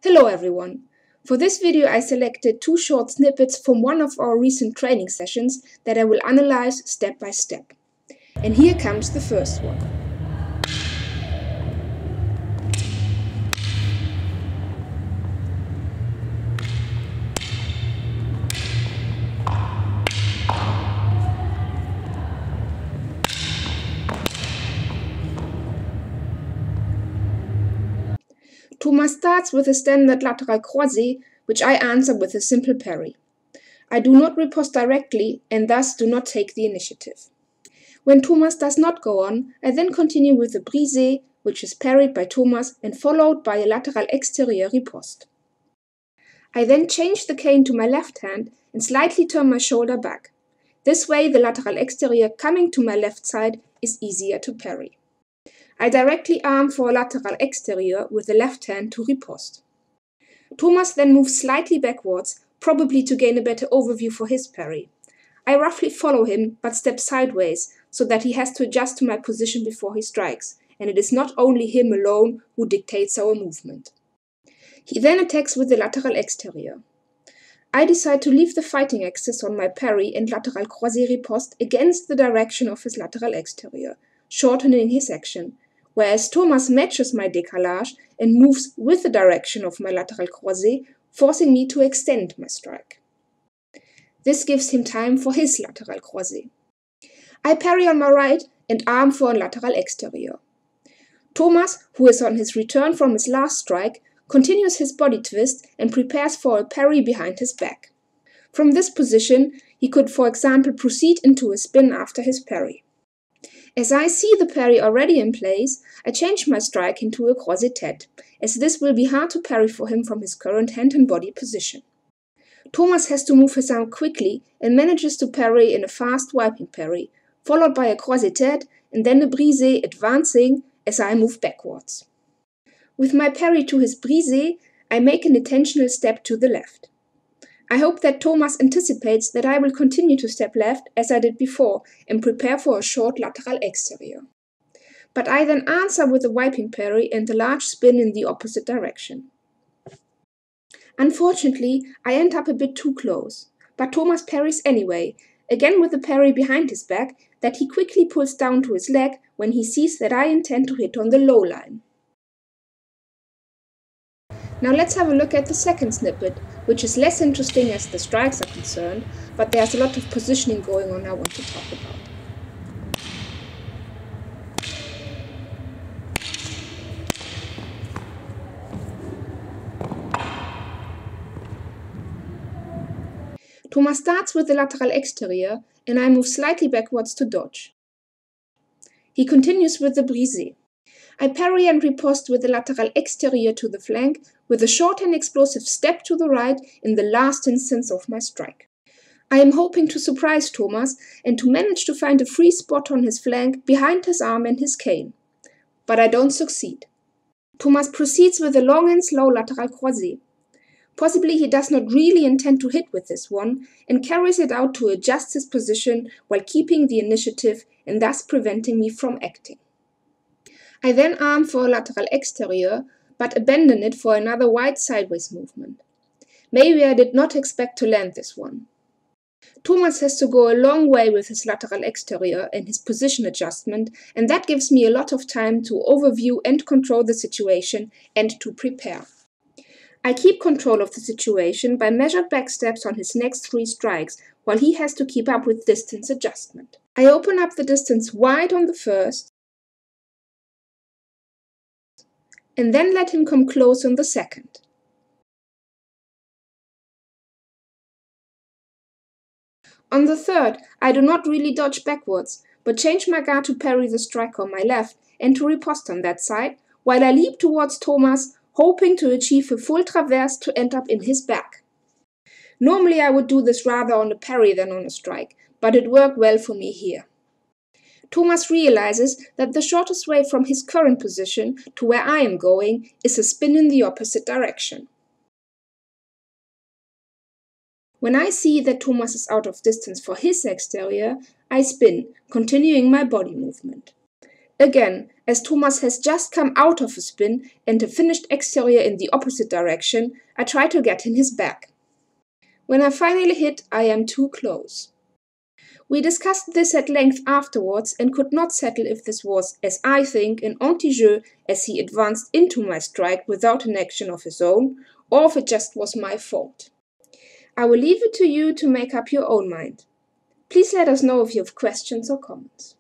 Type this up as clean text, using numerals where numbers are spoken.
Hello everyone! For this video I selected two short snippets from one of our recent training sessions that I will analyze step by step. And here comes the first one. Thomas starts with a standard lateral croisé, which I answer with a simple parry. I do not riposte directly and thus do not take the initiative. When Thomas does not go on, I then continue with a brisé, which is parried by Thomas and followed by a lateral exterior riposte. I then change the cane to my left hand and slightly turn my shoulder back. This way the lateral exterior coming to my left side is easier to parry. I directly arm for a lateral exterior with the left hand to riposte. Thomas then moves slightly backwards, probably to gain a better overview for his parry. I roughly follow him but step sideways so that he has to adjust to my position before he strikes, and it is not only him alone who dictates our movement. He then attacks with the lateral exterior. I decide to leave the fighting axis on my parry and lateral croisé riposte against the direction of his lateral exterior, shortening his action, whereas Thomas matches my décalage and moves with the direction of my lateral croisé, forcing me to extend my strike. This gives him time for his lateral croisé. I parry on my right and arm for a lateral exterior. Thomas, who is on his return from his last strike, continues his body twist and prepares for a parry behind his back. From this position, he could, for example, proceed into a spin after his parry. As I see the parry already in place, I change my strike into a croisé tête, as this will be hard to parry for him from his current hand and body position. Thomas has to move his arm quickly and manages to parry in a fast wiping parry, followed by a croisé tête and then a brisé advancing as I move backwards. With my parry to his brisé, I make an intentional step to the left. I hope that Thomas anticipates that I will continue to step left as I did before and prepare for a short lateral exterior. But I then answer with a wiping parry and a large spin in the opposite direction. Unfortunately, I end up a bit too close, but Thomas parries anyway, again with a parry behind his back that he quickly pulls down to his leg when he sees that I intend to hit on the low line. Now let's have a look at the second snippet, which is less interesting as the strikes are concerned, but there's a lot of positioning going on I want to talk about. Thomas starts with the lateral exterior and I move slightly backwards to dodge. He continues with the brisé. I parry and riposte with the lateral exterior to the flank with a short and explosive step to the right in the last instance of my strike. I am hoping to surprise Thomas and to manage to find a free spot on his flank behind his arm and his cane. But I don't succeed. Thomas proceeds with a long and slow lateral croisé. Possibly he does not really intend to hit with this one and carries it out to adjust his position while keeping the initiative and thus preventing me from acting. I then arm for a lateral exterior, but abandon it for another wide sideways movement. Maybe I did not expect to land this one. Thomas has to go a long way with his lateral exterior and his position adjustment, and that gives me a lot of time to overview and control the situation and to prepare. I keep control of the situation by measured back steps on his next 3 strikes, while he has to keep up with distance adjustment. I open up the distance wide on the first, and then let him come close on the second. On the third, I do not really dodge backwards, but change my guard to parry the strike on my left and to riposte on that side, while I leap towards Thomas, hoping to achieve a full traverse to end up in his back. Normally I would do this rather on a parry than on a strike, but it worked well for me here. Thomas realizes that the shortest way from his current position to where I am going is a spin in the opposite direction. When I see that Thomas is out of distance for his exterior, I spin, continuing my body movement. Again, as Thomas has just come out of a spin and a finished exterior in the opposite direction, I try to get in his back. When I finally hit, I am too close. We discussed this at length afterwards and could not settle if this was, as I think, an anti-jeu as he advanced into my strike without an action of his own, or if it just was my fault. I will leave it to you to make up your own mind. Please let us know if you have questions or comments.